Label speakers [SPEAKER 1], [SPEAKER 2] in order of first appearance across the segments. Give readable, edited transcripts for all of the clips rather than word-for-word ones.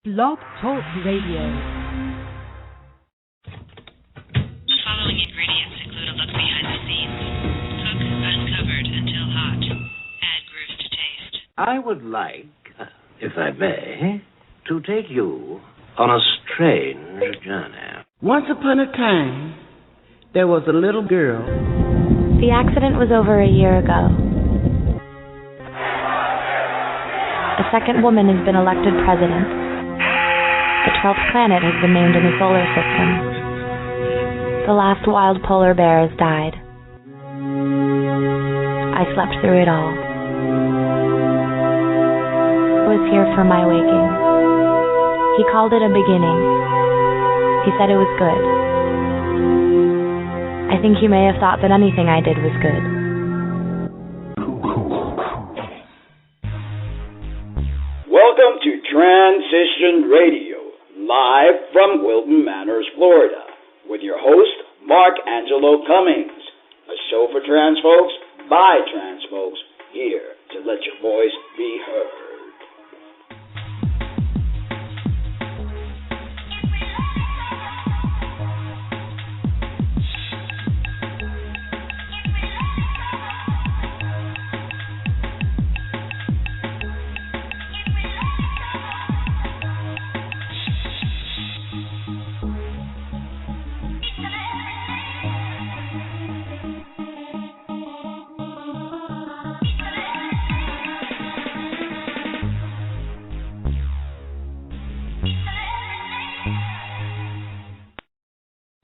[SPEAKER 1] Blog Talk Radio.
[SPEAKER 2] Following ingredients include a look behind the scenes. Cook uncovered until hot. Add groove to taste.
[SPEAKER 3] I would like, if I may, to take you on a strange journey.
[SPEAKER 4] Once upon a time, there was a little girl.
[SPEAKER 5] The accident was over a year ago. A second woman has been elected president. The 12th planet has been named in the solar system. The last wild polar bear has died. I slept through it all. I was here for my waking. He called it a beginning. He said it was good. I think he may have thought that anything I did was good.
[SPEAKER 6] Welcome to Transition Radio, live from Wilton Manors, Florida, with your host, Mark Angelo Cummings, a show for trans folks, by trans folks, here to let your voice be heard.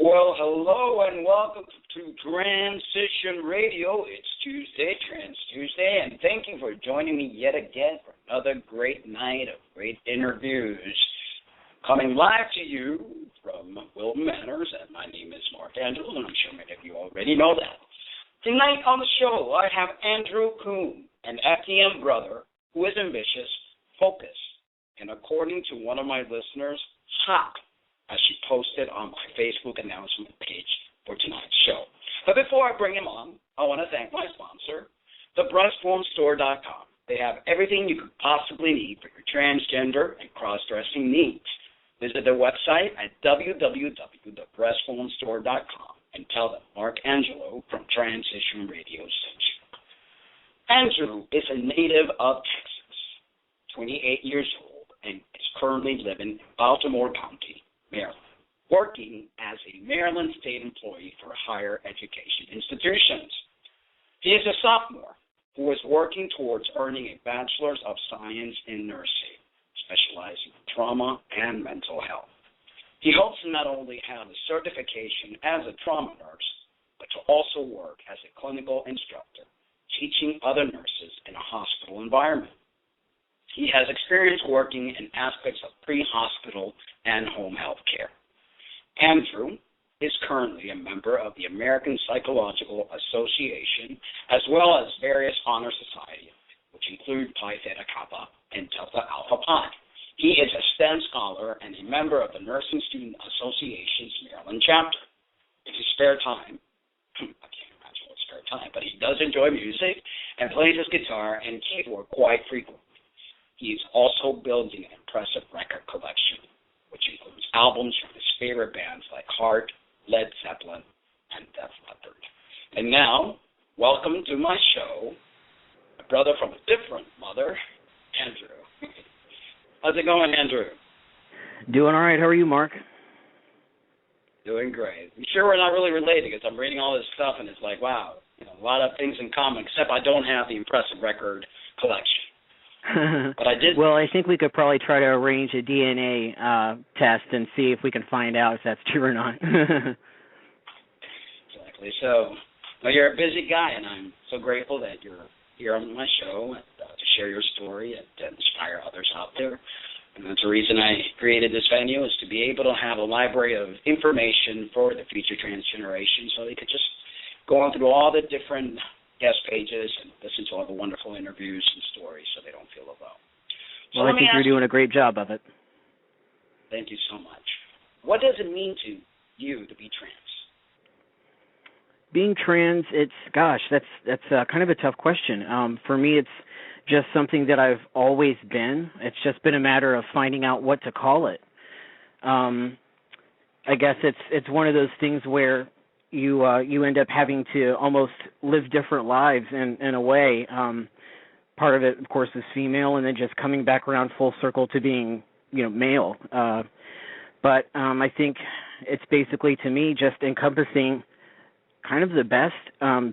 [SPEAKER 6] Well, hello and welcome to Transition Radio. It's Tuesday, Trans Tuesday, and thank you for joining me yet again for another great night of great interviews. Coming live to you from Wilton Manors, and my name is Mark Angelo, and I'm sure many of you already know that. Tonight on the show, I have Andrew Coon, an FDM brother who is ambitious, focused, and according to one of my listeners, hot, as she posted on my Facebook announcement page for tonight's show. But before I bring him on, I want to thank my sponsor, thebreastformstore.com. They have everything you could possibly need for your transgender and cross-dressing needs. Visit their website at www.thebreastformstore.com and tell them Mark Angelo from Transition Radio sent you. Andrew is a native of Texas, 28 years old, and is currently living in Baltimore County, Maryland, working as a Maryland state employee for higher education institutions. He is a sophomore who is working towards earning a Bachelor's of Science in Nursing, specializing in trauma and mental health. He hopes to not only have a certification as a trauma nurse, but to also work as a clinical instructor, teaching other nurses in a hospital environment. He has experience working in aspects of pre-hospital and home health care. Andrew is currently a member of the American Psychological Association, as well as various honor societies, which include Pi Theta Kappa and Delta Alpha Pi. He is a STEM scholar and a member of the Nursing Student Association's Maryland chapter. In his spare time, I can't imagine what spare time, but he does enjoy music and plays his guitar and keyboard quite frequently. He is also building an impressive record collection, which includes albums from his favorite bands like Heart, Led Zeppelin, and Def Leppard. And now, welcome to my show, a brother from a different mother, Andrew. How's it going, Andrew?
[SPEAKER 7] Doing all right. How are you, Mark?
[SPEAKER 6] Doing great. I'm sure we're not really related because I'm reading all this stuff and it's like, wow, a lot of things in common, except I don't have the impressive record collection. But I did.
[SPEAKER 7] Well, I think we could probably try to arrange a DNA test and see if we can find out if that's true or not.
[SPEAKER 6] Exactly. So, well, you're a busy guy, and I'm so grateful that you're here on my show to share your story and to inspire others out there. And that's the reason I created this venue, is to be able to have a library of information for the future trans generation, so they could just go on through all the different guest pages and listen to all the wonderful interviews and stories so they don't feel alone. So
[SPEAKER 7] well, I think you're doing a great job of it.
[SPEAKER 6] Thank you so much. What does it mean to you to be trans?
[SPEAKER 7] Being trans, that's kind of a tough question. For me, just something that I've always been. It's just been a matter of finding out what to call it. I guess it's one of those things where you end up having to almost live different lives in a way. Part of it, of course, is female, and then just coming back around full circle to being, male. But I think it's basically, to me, just encompassing kind of the best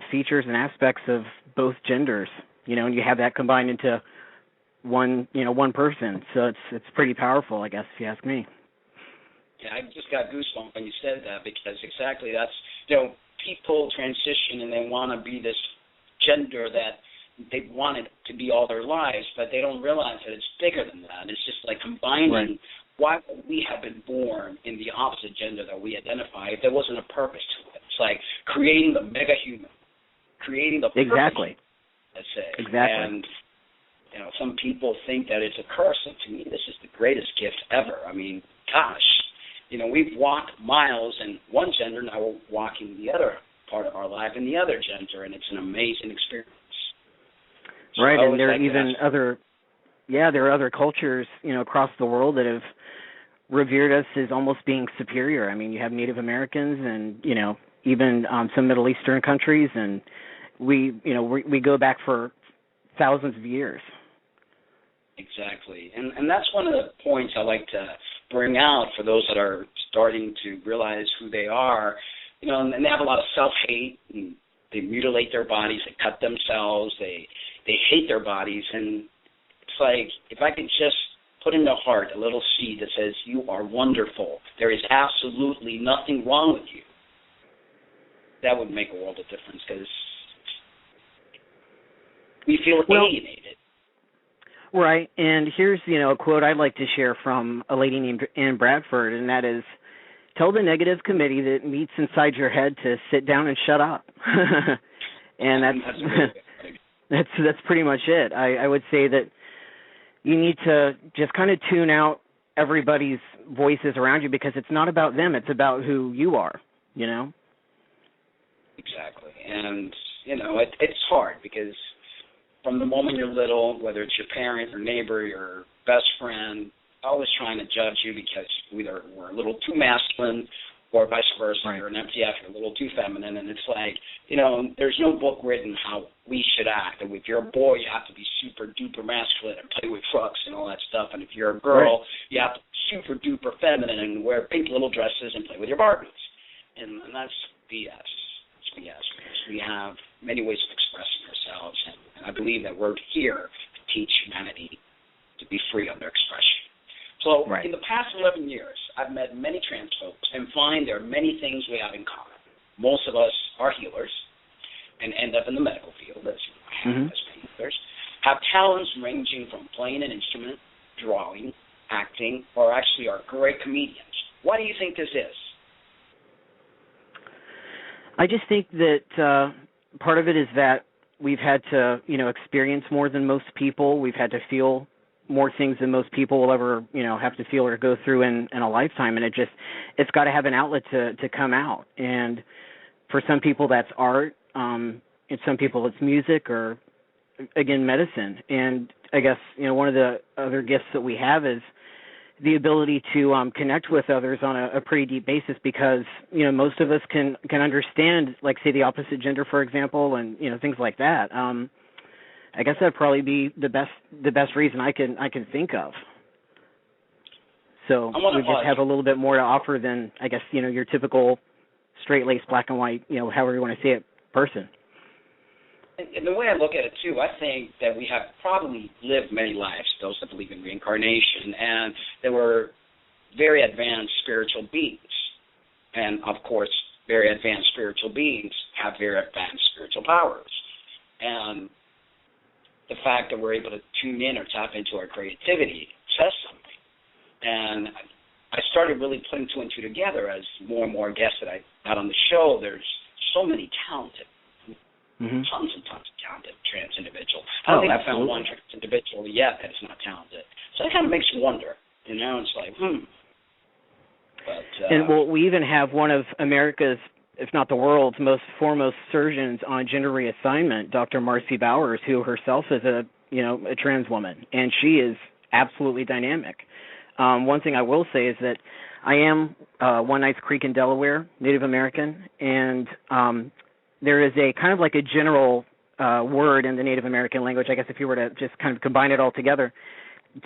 [SPEAKER 7] features and aspects of both genders, and you have that combined into one person. So it's pretty powerful, I guess, if you ask me.
[SPEAKER 6] Yeah, I just got goosebumps when you said that, because exactly that's, people transition and they want to be this gender that they wanted to be all their lives, but they don't realize that it's bigger than that. It's just like combining why would we have been born in the opposite gender that we identify if there wasn't a purpose to it. It's like creating the mega human, creating the
[SPEAKER 7] exactly.
[SPEAKER 6] Human, let's say.
[SPEAKER 7] Exactly.
[SPEAKER 6] And some people think that it's a curse, and to me, this is the greatest gift ever. I mean, gosh, we've walked miles in one gender, now we're walking the other part of our life in the other gender, and it's an amazing experience.
[SPEAKER 7] Right, and there are even there are other cultures, across the world that have revered us as almost being superior. I mean, you have Native Americans and, even some Middle Eastern countries, and we go back for thousands of years.
[SPEAKER 6] Exactly. And that's one of the points I like to bring out for those that are starting to realize who they are, and they have a lot of self-hate, and they mutilate their bodies, they cut themselves, they hate their bodies, and it's like, if I could just put in the heart a little seed that says, you are wonderful, there is absolutely nothing wrong with you, that would make a world of difference, because we feel alienated.
[SPEAKER 7] Right, and here's, a quote I'd like to share from a lady named Ann Bradford, and that is, tell the negative committee that meets inside your head to sit down and shut up. And that's pretty much it. I would say that you need to just kind of tune out everybody's voices around you, because it's not about them, it's about who you are,
[SPEAKER 6] Exactly. And, it's hard, because from the moment you're little, whether it's your parent, your neighbor, your best friend, always trying to judge you because either we're a little too masculine or vice versa. Right. You're an MTF, you're a little too feminine. And it's like, there's no book written how we should act. And if you're a boy, you have to be super duper masculine and play with trucks and all that stuff. And if you're a girl, you have to be super duper feminine and wear pink little dresses and play with your Barbies. And that's BS. It's BS. Because we have many ways of expressing ourselves. And I believe that we're here to teach humanity to be free of their expression. So in the past 11 years, I've met many trans folks and find there are many things we have in common. Most of us are healers and end up in the medical field, as healers, have talents ranging from playing an instrument, drawing, acting, or actually are great comedians. Why do you think this is?
[SPEAKER 7] I just think that part of it is that we've had to, experience more than most people. We've had to feel more things than most people will ever, have to feel or go through in a lifetime. And it's got to have an outlet to come out. And for some people that's art, and some people it's music or, again, medicine. And I guess, one of the other gifts that we have is the ability to connect with others on a pretty deep basis, because, most of us can understand, like, say, the opposite gender, for example, and, things like that. I guess that'd probably be the best reason I can think of. So we just have a little bit more to offer than, I guess, your typical straight-laced, black and white, however you want to say it, person.
[SPEAKER 6] And the way I look at it, too, I think that we have probably lived many lives, those that believe in reincarnation, and there were very advanced spiritual beings. And, of course, very advanced spiritual beings have very advanced spiritual powers. And the fact that we're able to tune in or tap into our creativity says something. And I started really putting two and two together as more and more guests that I had on the show. There's so many talented, tons and tons of talented trans individuals. I don't think I've found one trans individual yet that is not talented. So that kind of makes you wonder. It's like, But,
[SPEAKER 7] and, we even have one of America's, if not the world's, most foremost surgeons on gender reassignment, Dr. Marcy Bowers, who herself is a a trans woman, and she is absolutely dynamic. One thing I will say is that I am One Ninth Creek in Delaware, Native American, and there is a kind of like a general word in the Native American language, I guess if you were to just kind of combine it all together,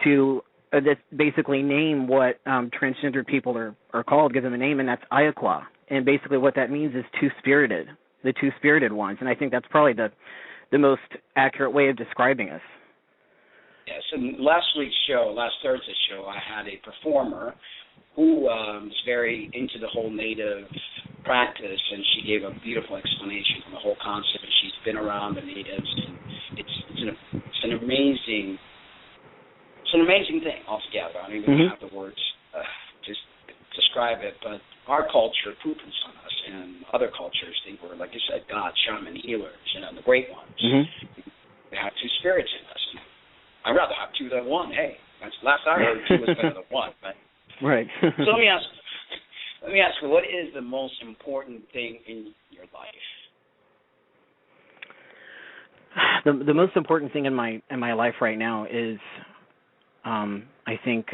[SPEAKER 7] to that basically name what transgendered people are called, give them a name, and that's Ayakwa. And basically what that means is two-spirited, the two-spirited ones. And I think that's probably the most accurate way of describing us.
[SPEAKER 6] Yes, and last Thursday's show, I had a performer who was very into the whole Native practice, and she gave a beautiful explanation on the whole concept. And she's been around the Natives, and it's an amazing thing altogether. I don't even have the words to describe it, but our culture poo-poos on us, and other cultures think we're, like you said, God, shaman, healers, the great ones. They have two spirits in us. I'd rather have two than one. Hey, that's last I heard, two was better than one. But
[SPEAKER 7] right.
[SPEAKER 6] So let me ask you, what is the most important thing in your life?
[SPEAKER 7] The most important thing in my life right now is, I think,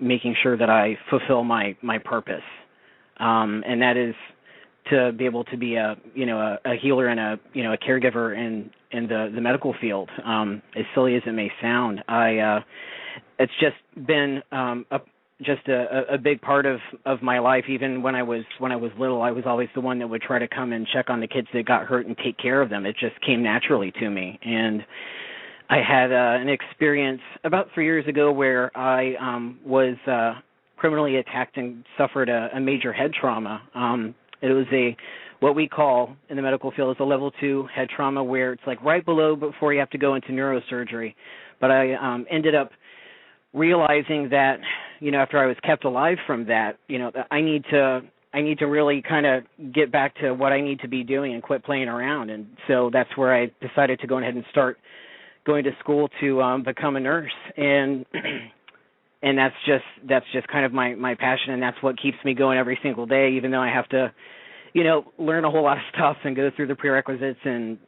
[SPEAKER 7] making sure that I fulfill my purpose, and that is to be able to be a healer and a caregiver in the medical field. As silly as it may sound, it's just been a big part of my life. Even when I was little, I was always the one that would try to come and check on the kids that got hurt and take care of them. It just came naturally to me. And I had an experience about 3 years ago where I was criminally attacked and suffered a major head trauma. It was what we call in the medical field is a level 2 head trauma, where it's like right below before you have to go into neurosurgery. But I ended up realizing that, after I was kept alive from that, I need to really kind of get back to what I need to be doing and quit playing around. And so that's where I decided to go ahead and start going to school to become a nurse. And that's just kind of my passion, and that's what keeps me going every single day, even though I have to, learn a whole lot of stuff and go through the prerequisites and,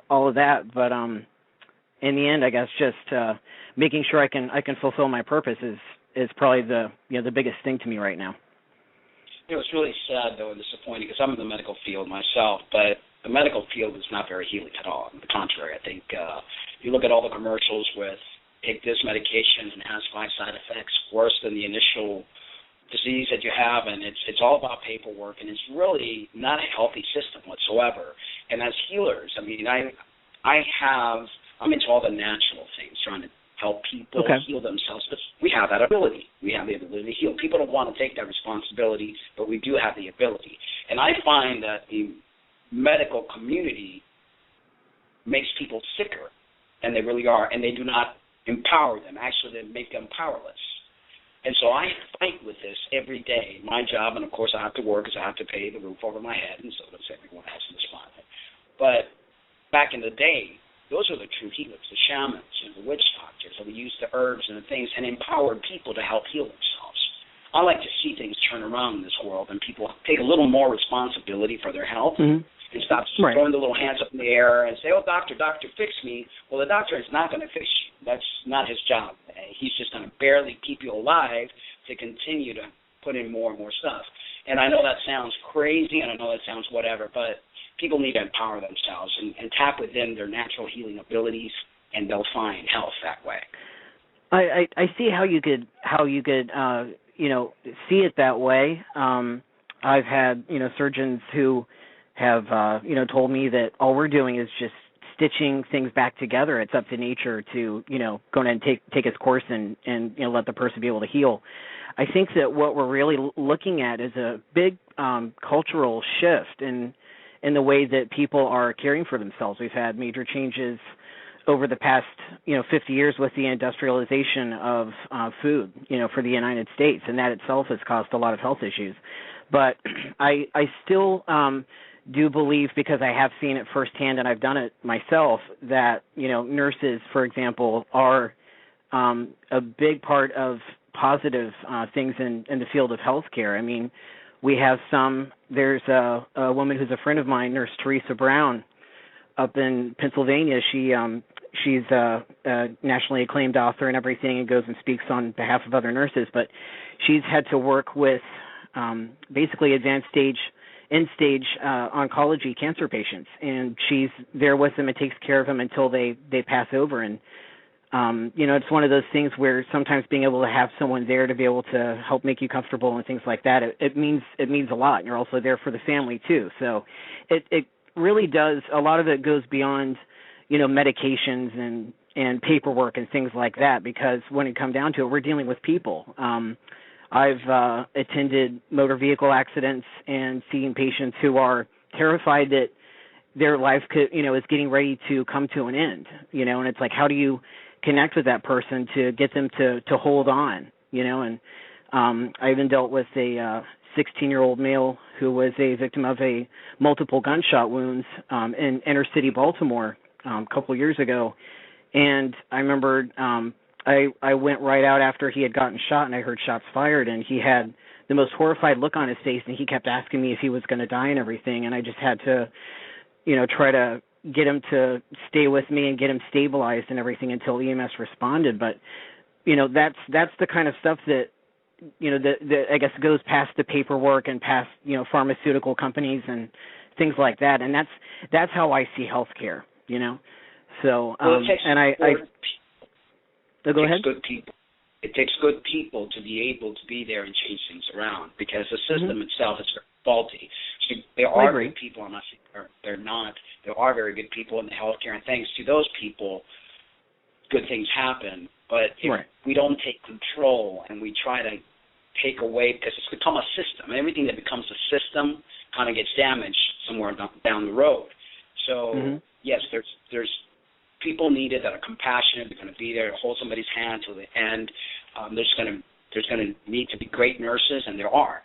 [SPEAKER 7] all of that. But in the end, I guess just making sure I can fulfill my purpose is probably the biggest thing to me right now.
[SPEAKER 6] It's really sad, though, and disappointing, because I'm in the medical field myself, but the medical field is not very healing at all. On the contrary, I think you look at all the commercials with take this medication and it has 5 side effects worse than the initial disease that you have, and it's all about paperwork, and it's really not a healthy system whatsoever. And as healers, I'm into all the natural things, trying to help people heal themselves, but we have that ability. We have the ability to heal. People don't want to take that responsibility, but we do have the ability. And I find that the medical community makes people sicker, and they really are, and they do not empower them. Actually, they make them powerless. And so I fight with this every day. My job, and of course I have to work because I have to pay the roof over my head, and so does everyone else in this planet. But back in the day, those are the true healers, the shamans and the witch doctors, that we used the herbs and the things and empowered people to help heal themselves. I like to see things turn around in this world and people take a little more responsibility for their health and stop throwing the little hands up in the air and say, oh, doctor, fix me. Well, the doctor is not going to fix you. That's not his job. He's just going to barely keep you alive to continue to put in more and more stuff. And I know that sounds crazy, and I know that sounds whatever, but people need to empower themselves and tap within their natural healing abilities, and they'll find health that way.
[SPEAKER 7] I see how you could see it that way. I've had surgeons who have told me that all we're doing is just stitching things back together. It's up to nature to go in and take its course and let the person be able to heal. I think that what we're really looking at is a big cultural shift in the way that people are caring for themselves. We've had major changes over the past 50 years with the industrialization of food for the United States, and that itself has caused a lot of health issues. But I still do believe, because I have seen it firsthand and I've done it myself, that nurses, for example, are a big part of positive things in the field of healthcare. I mean, we have there's a woman who's a friend of mine, Nurse Teresa Brown, up in Pennsylvania. she's a nationally acclaimed author and everything, and goes and speaks on behalf of other nurses. But she's had to work with basically advanced stage, end-stage oncology cancer patients, and she's there with them and takes care of them until they pass over. And it's one of those things where sometimes being able to have someone there to be able to help make you comfortable and things like that, it means a lot. And you're also there for the family too. So it really does. A lot of it goes beyond, medications and paperwork and things like that, because when it comes down to it, we're dealing with people. I've attended motor vehicle accidents and seen patients who are terrified that their life could, is getting ready to come to an end, and it's like, how do you connect with that person to get them to hold on, and I even dealt with a 16-year-old male who was a victim of a multiple gunshot wounds in inner city Baltimore a couple of years ago, and I remember I went right out after he had gotten shot, and I heard shots fired, and he had the most horrified look on his face, and he kept asking me if he was going to die and everything, and I just had to, try to get him to stay with me and get him stabilized and everything until EMS responded. But, that's the kind of stuff that, that I guess goes past the paperwork and past, pharmaceutical companies and things like that. And that's how I see healthcare, So, go ahead.
[SPEAKER 6] Good people. It takes good people to be able to be there and change things around, because the system itself is very faulty. So there are good people. I'm not saying they're not. There are very good people in the healthcare, and thanks to those people, good things happen. But if we don't take control and we try to take away, because it's become a system, and everything that becomes a system kind of gets damaged somewhere down the road. So yes, there's people needed that are compassionate. They're going to be there to hold somebody's hand till the end. There's going to need to be great nurses, and there are.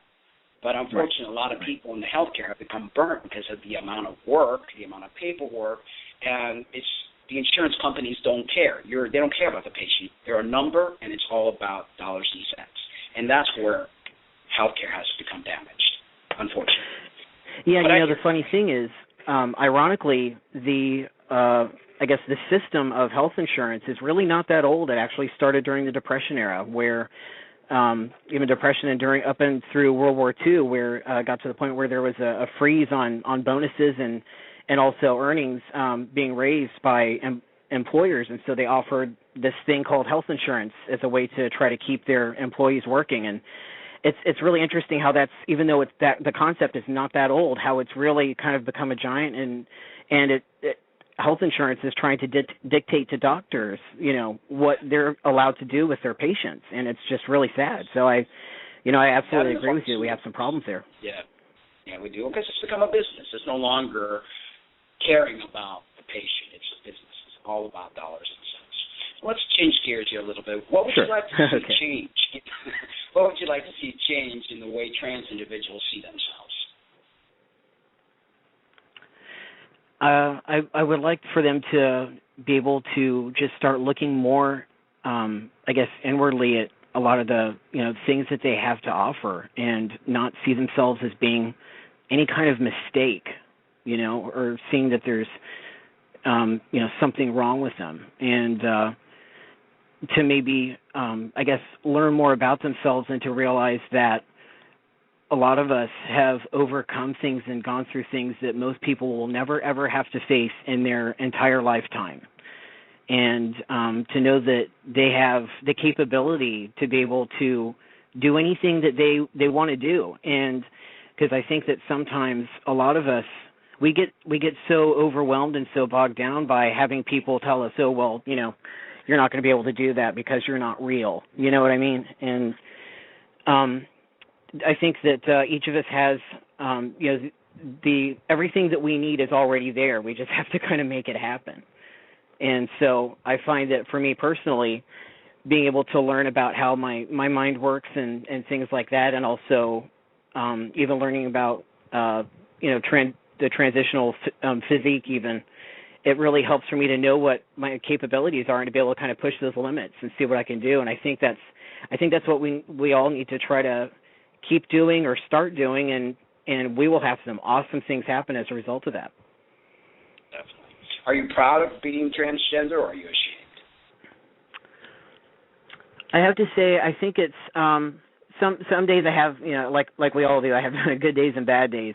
[SPEAKER 6] But unfortunately, a lot of people in the healthcare have become burnt because of the amount of work, the amount of paperwork, and the insurance companies don't care. They don't care about the patient. They're a number, and it's all about dollars and cents. And that's where healthcare has become damaged, unfortunately.
[SPEAKER 7] Yeah, the funny thing is, ironically, I guess the system of health insurance is really not that old. It actually started during the Depression era, where even Depression and up and through World War II, where it got to the point where there was a freeze on bonuses and also earnings being raised by employers, and so they offered this thing called health insurance as a way to try to keep their employees working. And it's really interesting how that's, even though the concept is not that old, how it's really kind of become a giant, and it health insurance is trying to dictate to doctors, what they're allowed to do with their patients, and it's just really sad. So I absolutely agree with you. We have some problems there.
[SPEAKER 6] Yeah, we do, because it's become a business. It's no longer caring about the patient. It's a business. It's all about dollars and cents. Let's change gears here a little bit. What would you like to see change? What would you like to see change in the way trans individuals see themselves?
[SPEAKER 7] I would like for them to be able to just start looking more, I guess, inwardly at a lot of the, things that they have to offer, and not see themselves as being any kind of mistake, or seeing that there's, something wrong with them, and to maybe, I guess, learn more about themselves and to realize that a lot of us have overcome things and gone through things that most people will never, ever have to face in their entire lifetime. And to know that they have the capability to be able to do anything that they want to do. And because I think that sometimes a lot of us, we get so overwhelmed and so bogged down by having people tell us, oh, well, you're not going to be able to do that because you're not real. You know what I mean? And I think that each of us has, the everything that we need is already there. We just have to kind of make it happen. And so I find that for me personally, being able to learn about how my mind works and things like that, and also even learning about the transitional physique even, it really helps for me to know what my capabilities are and to be able to kind of push those limits and see what I can do. And I think that's what we all need to try to keep doing or start doing, and we will have some awesome things happen as a result of that.
[SPEAKER 6] Definitely. Are you proud of being transgender, or are you ashamed?
[SPEAKER 7] I have to say, I think it's some days I have, like we all do, I have good days and bad days.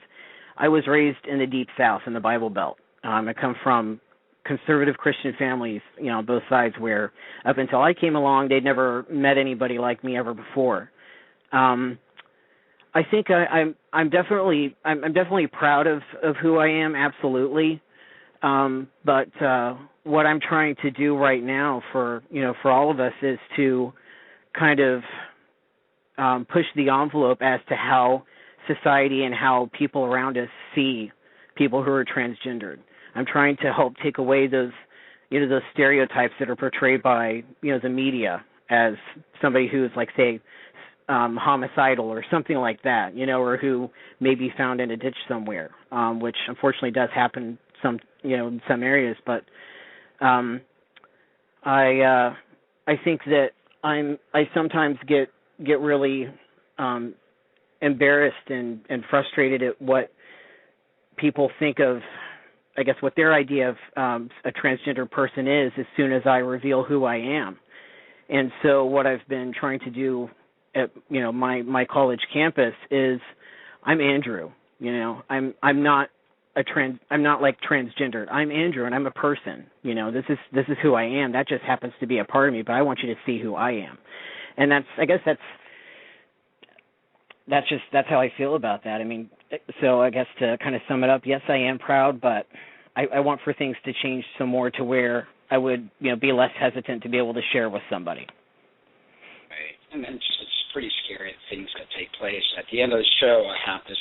[SPEAKER 7] I was raised in the Deep South, in the Bible Belt. I come from conservative Christian families, on both sides, where up until I came along, they'd never met anybody like me ever before. I think I'm definitely proud of who I am, absolutely. But what I'm trying to do right now for all of us is to kind of push the envelope as to how society and how people around us see people who are transgendered. I'm trying to help take away those stereotypes that are portrayed by the media as somebody who's, like, say, homicidal or something like that, or who may be found in a ditch somewhere, which unfortunately does happen in some areas. But I think that I sometimes get really embarrassed and frustrated at what people think of, I guess, what their idea of a transgender person is as soon as I reveal who I am. And so what I've been trying to do at my college campus is I'm Andrew. I'm not like transgendered. I'm Andrew, and I'm a person. This is who I am. That just happens to be a part of me, but I want you to see who I am. And that's how I feel about that. I mean, so I guess to kind of sum it up, yes, I am proud, but I want for things to change some more to where I would, be less hesitant to be able to share with somebody.
[SPEAKER 6] Right, and then it's pretty scary that things could take place. At the end of the show, I have this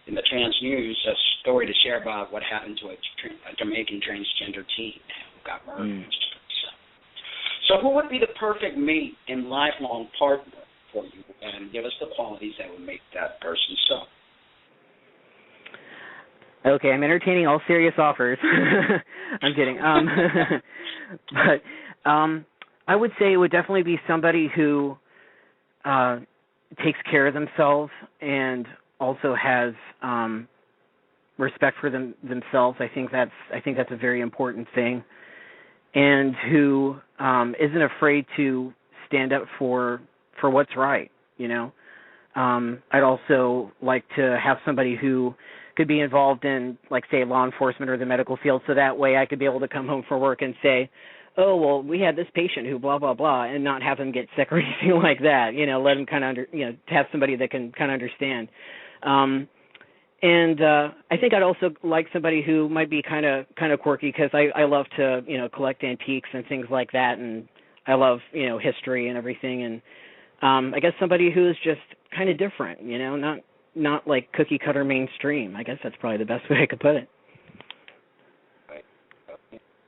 [SPEAKER 6] in the Trans News a story to share about what happened to a Jamaican transgender teen who got murdered. So who would be the perfect mate and lifelong partner for you, and give us the qualities that would make that person so?
[SPEAKER 7] Okay, I'm entertaining all serious offers. I'm kidding. But I would say it would definitely be somebody who takes care of themselves and also has respect for themselves. I think that's a very important thing, and who isn't afraid to stand up for what's right. I'd also like to have somebody who could be involved in, like, say, law enforcement or the medical field, so that way I could be able to come home from work and say, oh, well, we had this patient who blah, blah, blah, and not have them get sick or anything like that, let them kind of, to have somebody that can kind of understand. And I think I'd also like somebody who might be kind of quirky, because I love to, collect antiques and things like that, and I love, history and everything, and I guess somebody who is just kind of different, not like cookie cutter mainstream. I guess that's probably the best way I could put it.
[SPEAKER 6] Right.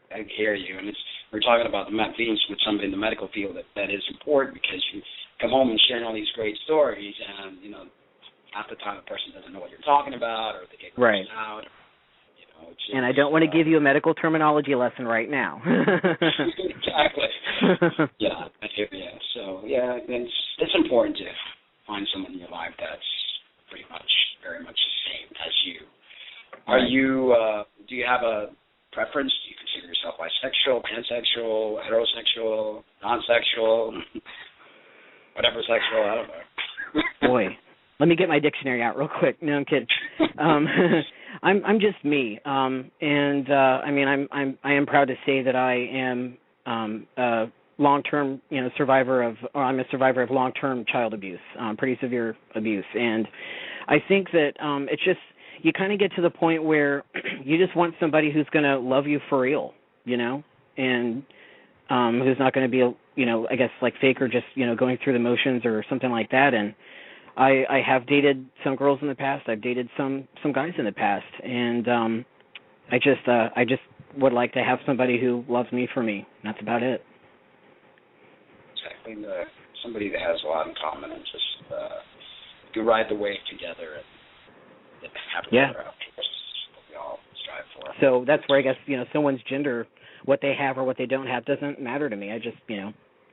[SPEAKER 6] I hear you, and we're talking about being with somebody in the medical field that is important, because you come home and sharing all these great stories, and half the time the person doesn't know what you're talking about, or they get grossed out.
[SPEAKER 7] And I don't want to give you a medical terminology lesson right now.
[SPEAKER 6] Exactly. Yeah, I hear you. So yeah, it's important to find someone in your life that's pretty much, very much the same as you. Are you? Do you have a preference? Do you consider yourself bisexual, pansexual, heterosexual, non-sexual, whatever sexual? I don't know.
[SPEAKER 7] Boy, let me get my dictionary out real quick. No, I'm kidding. I'm just me, and I mean, I am proud to say that I am a long-term, I'm a survivor of long-term child abuse, pretty severe abuse, and I think that it's just, you kind of get to the point where you just want somebody who's going to love you for real, and who's not going to be, I guess, like, fake or just, going through the motions or something like that. And I have dated some girls in the past. I've dated some guys in the past, and I just would like to have somebody who loves me for me. That's about it.
[SPEAKER 6] Exactly. Somebody that has a lot in common, and just you ride the wave together and have together afterwards. That's what we all strive for.
[SPEAKER 7] So that's where I guess someone's gender, what they have or what they don't have, doesn't matter to me. I just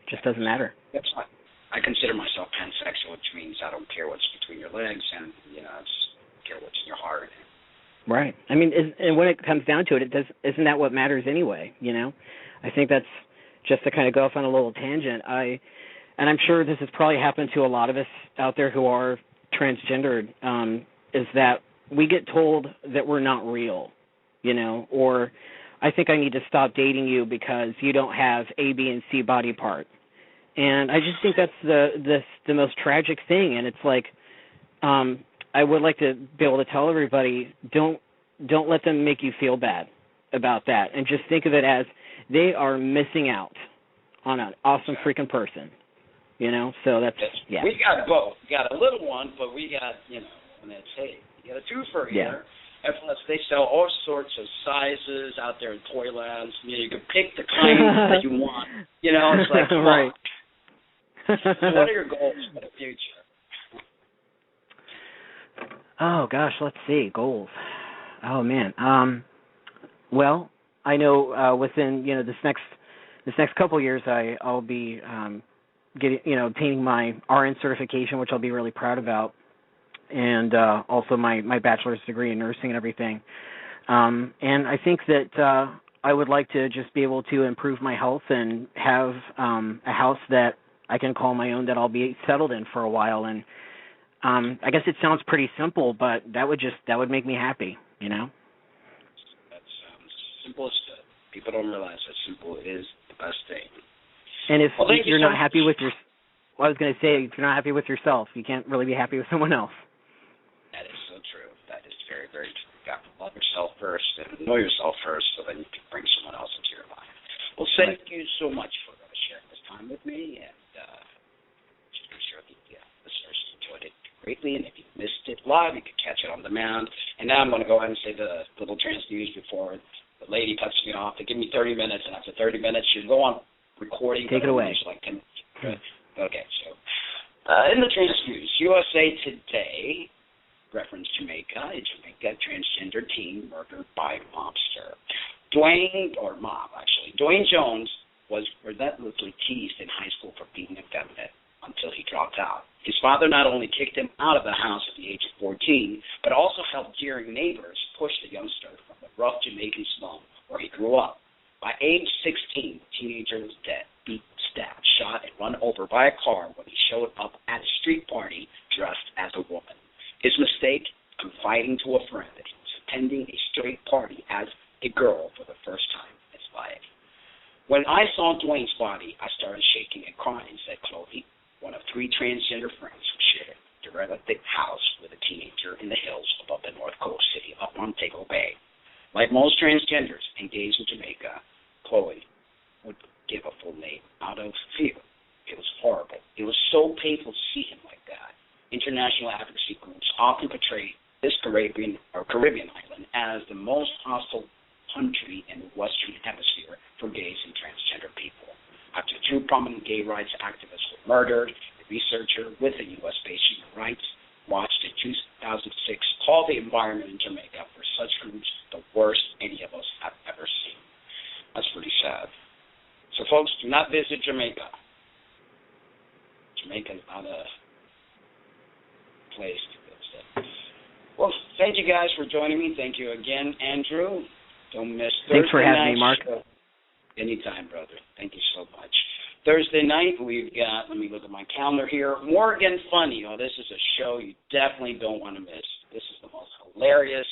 [SPEAKER 7] just doesn't matter.
[SPEAKER 6] That's fine. I consider myself pansexual, which means I don't care what's between your legs, and I just care what's in your heart.
[SPEAKER 7] Right. I mean, and when it comes down to it, isn't that what matters anyway? You know, I think that's just to kind of go off on a little tangent. And I'm sure this has probably happened to a lot of us out there who are transgendered. Is that we get told that we're not real, you know, or I think I need to stop dating you because you don't have A, B, and C body part. And I just think that's the most tragic thing. And it's like, I would like to be able to tell everybody, don't let them make you feel bad about that, and just think of it as they are missing out on an awesome freaking person, you know. So that's yeah.
[SPEAKER 6] We got both. We got a little one, but we got and that's hey, you got a twofer here. And plus, they sell all sorts of sizes out there in Toylands. You can pick the kind that you want. You know, it's like
[SPEAKER 7] right.
[SPEAKER 6] What are your goals for the future?
[SPEAKER 7] Oh gosh, let's see, goals. Oh man. Well, I know within this next couple of years, I'll be obtaining my RN certification, which I'll be really proud about, and also my bachelor's degree in nursing and everything. And I think that I would like to just be able to improve my health and have a house that I can call my own, that I'll be settled in for a while. And I guess it sounds pretty simple, but that would make me happy, you know?
[SPEAKER 6] That sounds simple as good. People don't realize how simple it is the best thing.
[SPEAKER 7] And if you're not happy with I was going to say, if you're not happy with yourself, you can't really be happy with someone else.
[SPEAKER 6] That is so true. That is very, very true. You got to love yourself first and know yourself first, so then you can bring someone else into your life. Well, thank you so much for sharing this time with me, and I'm sure the listeners enjoyed it greatly, and if you missed it live, you could catch it on demand. And now I'm going to go ahead and say the little trans news before the lady cuts me off. They give me 30 minutes, and after 30 minutes, you go on recording.
[SPEAKER 7] Take it away.
[SPEAKER 6] Like 10 minutes. Okay, so in the trans news, USA Today referenced Jamaica, a Jamaica transgender teen murdered by mobster. Dwayne Jones was relentlessly teased in high school for being effeminate until he dropped out. His father not only kicked him out of the house at the age of 14, but also helped jeering neighbors push the youngster from the rough Jamaican slum where he grew up. By age 16, the teenager was dead, beat, stabbed, shot, and run over by a car when he showed up at a street party dressed as a woman. His mistake, confiding to a friend that he was attending a straight party as a girl for the first time in his life. When I saw Dwayne's body, I started shaking and crying, said Chloe, one of 3 transgender friends who shared a derelict house with a teenager in the hills above the North Coast city of Montego Bay. Like most transgenders engaged in Jamaica, Chloe would give a full name out of fear. It was horrible. It was so painful to see him like that. International advocacy groups often portray this Caribbean island as the most hostile country in the Western Hemisphere for gays and transgender people. After 2 prominent gay rights activists were murdered, a researcher with the U.S.-based Human Rights Watch in 2006 called the environment in Jamaica for such groups the worst any of us have ever seen. That's pretty sad. So, folks, do not visit Jamaica. Jamaica is not a place to visit. Well, thank you guys for joining me. Thank you again, Andrew. Don't miss Thursday.
[SPEAKER 7] Thanks for having me, Mark.
[SPEAKER 6] Show. Anytime, brother. Thank you so much. Thursday night, we've got, let me look at my calendar here, Morgan Funny. Oh, this is a show you definitely don't want to miss. This is the most hilarious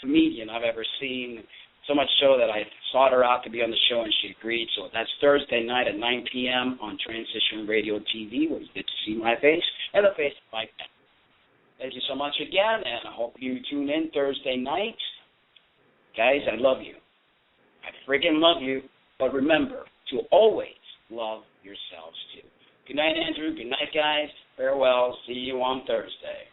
[SPEAKER 6] comedian I've ever seen. So much so that I sought her out to be on the show, and she agreed. So that's Thursday night at 9 p.m. on Transition Radio TV, where you get to see my face and the face of my pen. Thank you so much again, and I hope you tune in Thursday night. Guys, I love you. I freaking love you. But remember to always love yourselves, too. Good night, Andrew. Good night, guys. Farewell. See you on Thursday.